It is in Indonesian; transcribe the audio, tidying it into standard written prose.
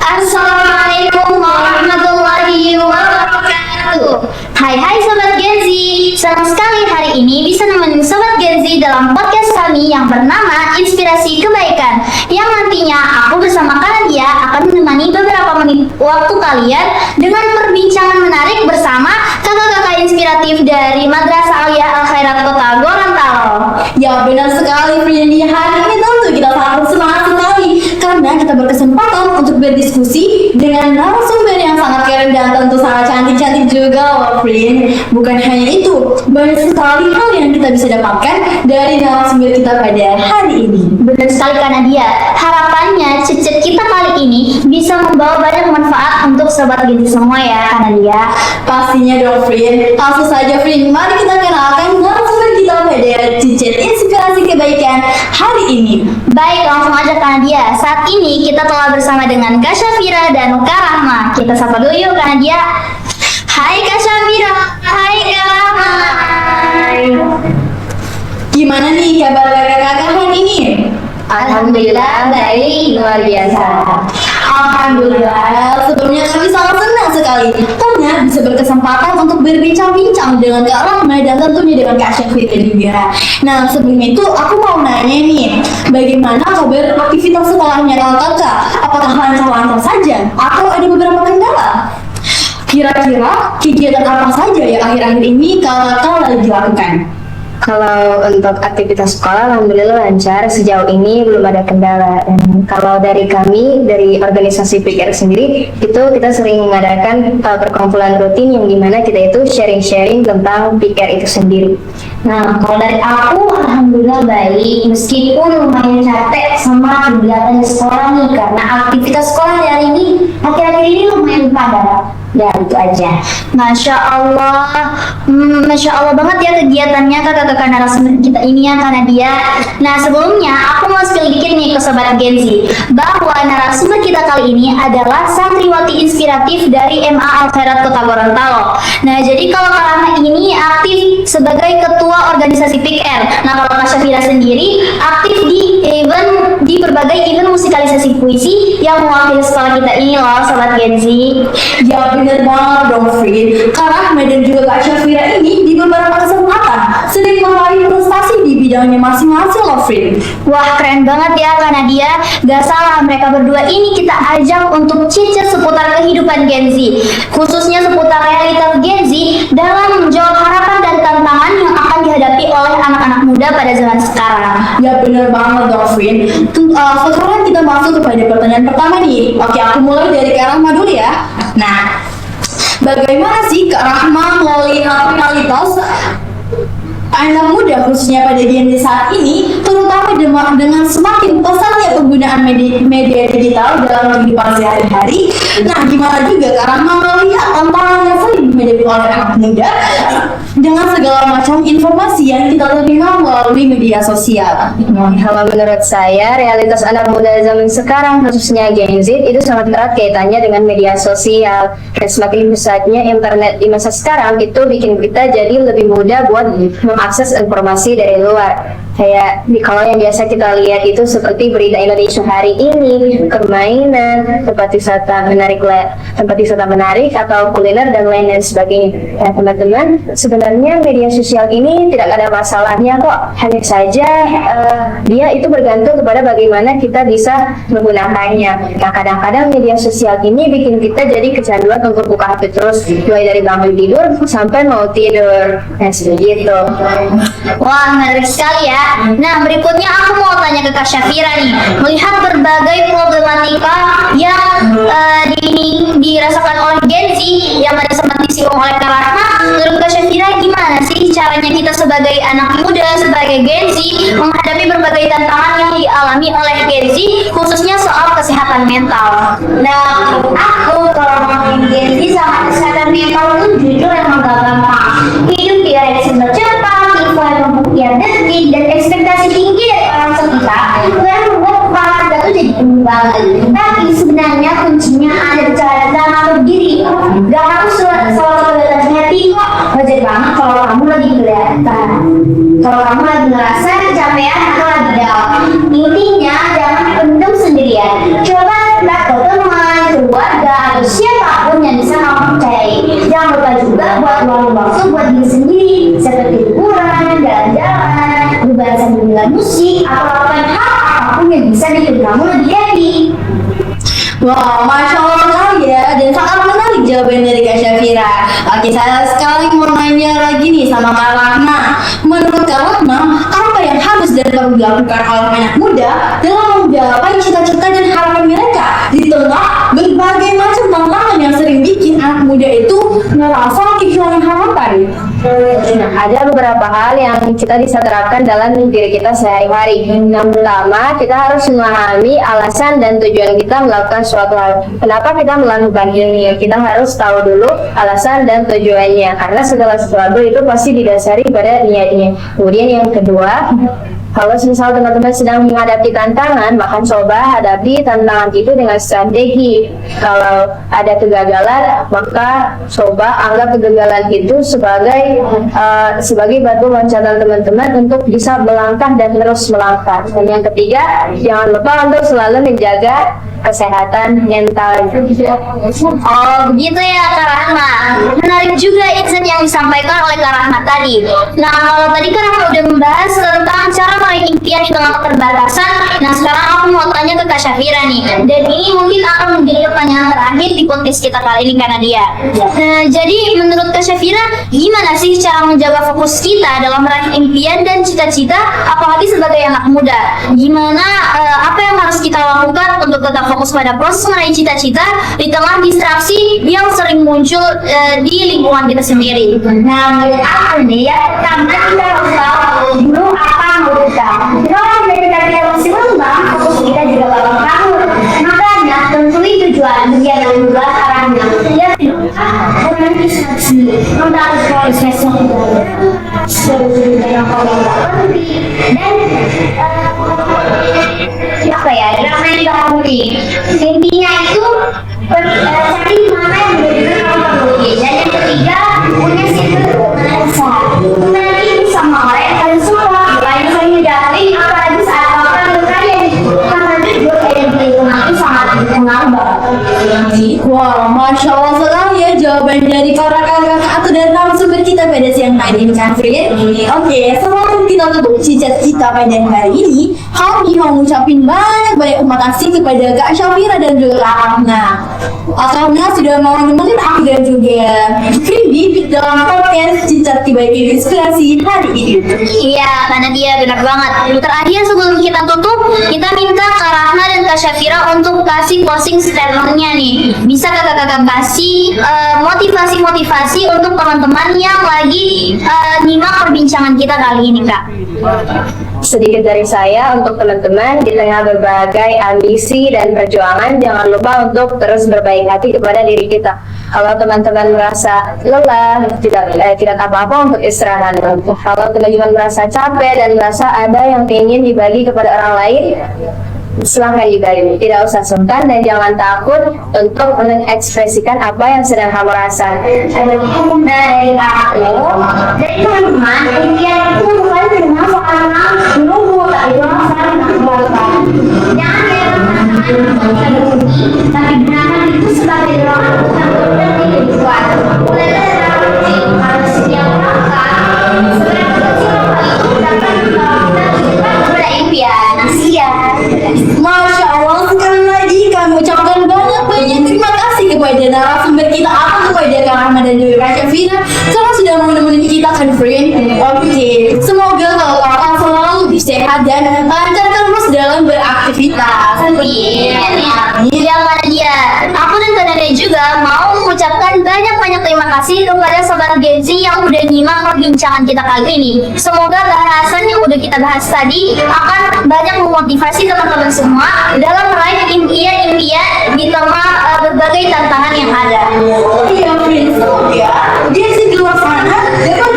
Assalamualaikum warahmatullahi wabarakatuh. Hai Sobat Gen Z, senang sekali hari ini bisa nemenin Sobat Gen Z dalam podcast kami yang bernama Inspirasi Kebaikan, yang nantinya aku bersama Kanadia akan menemani beberapa menit waktu kalian dengan perbincangan menarik bersama kakak-kakak inspiratif dari Madrasah Aliyah Al Khairat Kota Gorontalo. Ya benar sekali Friendly, hari ini tentu kita sangat semangat sekali karena kita berkesempatan untuk berdiskusi dengan narasumber yang sangat keren dan tentu sangat cantik-cantik juga loh Friend. Bukan hanya itu, banyak sekali hal yang kita bisa dapatkan dari narasumber kita pada hari ini. Benar sekali Kanadia, harapannya cicit kita kali ini bisa membawa banyak manfaat untuk Sobat Gen Z semua ya Kanadia. Pastinya dong Friend, langsung saja Friend, mari kita kenalkan narasumber kita pada cicit Inspirasi Kebaikan hari ini. Baik, langsung aja Kanadia. Saat ini kita telah bersama dengan Kak Syafira dan Kak Rahma. Kita sapa dulu yuk Kanadia. Hai Kak Syafira, hai Kak Rahma. Hai. Gimana nih kabar kakak-kakak hari ini? Alhamdulillah baik, luar biasa. Alhamdulillah, sebelumnya kami sangat senang sekali karena bisa berkesempatan untuk berbincang-bincang dengan Kak Rahma dan tentunya dengan Kak Syafira juga. Nah, sebelum itu aku mau nanya nih, bagaimana kabar aktivitas sekolahnya kakak? Apakah lancar-lancar saja atau ada beberapa kendala? Kira-kira kegiatan apa saja yang akhir-akhir ini kakak lagi lakukan? Kalau untuk aktivitas sekolah, alhamdulillah lancar. Sejauh ini belum ada kendala. Dan kalau dari kami, dari organisasi PIKR sendiri, itu kita sering mengadakan perkumpulan rutin yang dimana kita itu sharing-sharing tentang PIKR itu sendiri. Nah, kalau dari aku, alhamdulillah baik. Meskipun lumayan capek sama kegiatan di sekolah nih, karena aktivitas sekolah hari ini, akhir-akhir ini lumayan padat. Ya, itu aja. Masya Allah, Masya Allah banget ya kegiatannya kakak-kakak narasumber kita ini ya Kanadia. Nah, sebelumnya aku mau spill dikit nih ke Sobat Gen Z, bahwa narasumber kita kali ini adalah santriwati inspiratif dari MA Al Khairat Kota Gorontalo. Nah, jadi kalau Kak Rahma ini aktif sebagai ketua organisasi PIKR. Nah, kalau Kak Syafira sendiri aktif di berbagai event musikalisasi puisi yang mewakili sekolah kita ini loh Sobat Gen Z. Ya bener banget dong Frid, Kak Rahma dan juga Kak Syafira ini di beberapa kesempatan sering meraih prestasi di bidangnya masing-masing loh Frid. Wah, keren banget ya Kak Nadia. Gak salah, mereka berdua ini kita ajak untuk cicit seputar kehidupan Gen Z, khususnya seputar realitas Gen Z dalam menjawab harapan dan tantangan yang akan dihadapi oleh anak-anak muda pada zaman sekarang. Ya bener banget dong Frid. Sekarang kita masuk kepada pertanyaan pertama nih. Oke, aku mulai dari Kak Rahma dulu ya. Nah, bagaimana sih Kak Rahma melihat realitas anak muda khususnya pada Gen Z saat ini, terutama dengan semakin pesatnya penggunaan media digital dalam kehidupan sehari-hari? Nah, gimana juga Kak Rahma melihat tantangan yang sering dihadapi oleh anak muda dengan segala macam informasi yang kita terima melalui media sosial? Kalau menurut saya, realitas anak muda zaman sekarang, khususnya Gen Z, itu sangat erat kaitannya dengan media sosial. Dan semakin besarnya internet di masa sekarang, itu bikin kita jadi lebih mudah buat mengakses informasi dari luar. Kayak kalau yang biasa kita lihat itu seperti berita Indonesia hari ini, permainan, tempat wisata menarik atau kuliner dan lain sebagainya. Ya, teman-teman, sebenarnya media sosial ini tidak ada masalahnya kok. Hanya saja dia itu bergantung kepada bagaimana kita bisa menggunakannya. Nah, kadang-kadang media sosial ini bikin kita jadi kecanduan untuk buka HP terus, mulai dari bangun tidur sampai mau tidur. Nah, seperti itu. Wah, menarik sekali ya. Nah, berikutnya aku mau tanya ke Kak Syafira nih. Melihat berbagai problematika yang dirasakan oleh Gen Z yang tadi sempat disinggung oleh Kak Rahma, menurut Kak Syafira gimana sih caranya kita sebagai anak muda, sebagai Gen Z menghadapi berbagai tantangan yang dialami oleh Gen Z, khususnya soal kesehatan mental? Nah, aku kalau ngomongin Gen Z sama kesehatan mental itu jujur emang gak gampang. Hidup di era serba cepat, info yang pembuktian detik, dan ekspektasi tinggi dari orang sekitar itu yang membuat kepala kita tuh jadi penuh banget. Tapi sebenarnya kuncinya ada di cara kita ngatur diri. Gak harus selalu kelihatan happy kok. Wajar banget kalau kamu lagi kelihatan, kalau kamu lagi ngerasa kecapean atau lagi down. Intinya jangan pendem sendirian. Coba datang ke teman, bikin kamu lebih happy. Wah, Masya Allah sekali ya, dan sangat menarik jawaban dari Kak Syafira. Oke, saya sekali mau nanya lagi nih sama Kak Rahma. Menurut Kak Rahma, apa yang harus dan perlu dilakukan oleh anak muda dalam menggapai cita-cita dan harapan mereka di tengah berbagai macam tantangan yang sering bikin anak muda itu merasa kehilangan harapan? Nah, ada beberapa hal yang kita bisa terapkan dalam diri kita sehari-hari. Yang pertama, kita harus memahami alasan dan tujuan kita melakukan suatu hal. Kenapa kita melakukan ini? Kita harus tahu dulu alasan dan tujuannya, karena segala sesuatu itu pasti didasari pada niatnya. Kemudian yang kedua, kalau misal teman-teman sedang menghadapi tantangan, maka coba hadapi tantangan itu dengan strategi. Kalau ada kegagalan, maka coba anggap kegagalan itu sebagai batu loncatan teman-teman untuk bisa melangkah dan terus melangkah. Dan yang ketiga, jangan lupa untuk selalu menjaga kesehatan mental. Oh begitu ya Kak Rahma. Menarik juga insight yang disampaikan oleh Kak Rahma tadi. Nah kalau tadi Kak Rahma udah membahas tentang cara meraih impian di tengah keterbatasan. Nah sekarang aku mau tanya ke Kak Syafira nih. Dan ini mungkin akan menjadi pertanyaan terakhir di podcast kita kali ini karena dia. Nah jadi menurut Kak Syafira, gimana sih cara menjaga fokus kita dalam meraih impian dan cita-cita, apalagi sebagai anak muda? Gimana apa yang harus kita lakukan untuk tetap fokus pada proses meraih cita-cita di tengah distraksi yang sering muncul di lingkungan kita sendiri? Nah, menurut aku nih ya, pertama kita harus tahu dulu apa mau kita. Kalau kita masih berubah, fokus kita juga bakal kabur. Makanya tentuin tujuan biar yang berubah arahnya. Ya, bukan distraksi. Kita harus proses yang dan apa ya? Drama yang dihapuri. Intinya itu cari mana yang benar-benar kamu. Dan yang ketiga, punya situ analisa. Nanti sama orang yang kalian suka, lain kali daring, apalagi saat orang berkarya. Karena itu lingkungan itu sangat berpengaruh banget. Wah, Masya Allah sekali ya jawaban dari para kakak atau dari narasumber kita pada siang hari ini, Kak Frit. Oke, sebelum kita tutup cita-cita pada hari ini, kami mau ngucapin banyak terima kasih kepada Kak Syafira dan juga Kak Rahma. Karena sudah mau nemenin aku dan juga Frit dalam podcast Cita-Cita Baik Inspirasi hari ini. Iya, karena dia benar banget. Terakhir sebelum kita tutup, kita minta Kak Rahma dan Kak Syafira untuk kasih closing statement-nya nih. Bisa kakak-kakak kasih motivasi-motivasi untuk teman-teman yang lagi nyimak perbincangan kita kali ini, Kak. Sedikit dari saya untuk teman-teman, di tengah berbagai ambisi dan perjuangan, jangan lupa untuk terus berbaik hati kepada diri kita. Kalau teman-teman merasa lelah, tidak apa-apa untuk istirahat. Kalau teman-teman merasa capek dan merasa ada yang ingin dibagi kepada orang lain, silahkan dibagi. Tidak usah sungkan dan jangan takut untuk mengekspresikan apa yang sedang kamu rasa. Dari aku, dari teman-teman, impian itu bukan cuma soal menunggu, tapi cuma soal menambahkan. Jangan kayak tapi gunakan itu sebagai dorongan untuk kehidupan. Mulai dari harus setiap langkah, sebenarnya kecil itu dapat kita pada impian. Masya Allah, sekali lagi kami ucapkan banyak terima kasih kepada narasumber kita, kepada Kak Rahma dan juga Kak Syafira, karena sudah mau nemenin kita, Kak Frit. Oke, semoga kalau kakak selalu sehat dan lancar terus dalam beraktivitas. Amin. Yang mana dia? Aku dan Kak Nade juga mau mengucapkan banyak terima kasih kepada sobat Gen Z yang udah nyimak perbincangan kita kali ini. Semoga bahasan yang udah kita bahas tadi akan banyak memotivasi teman-teman semua dalam meraih impian-impian di tengah berbagai tantangan yang ada. Iya, Frit. Semoga Gen Z di luar sana dapat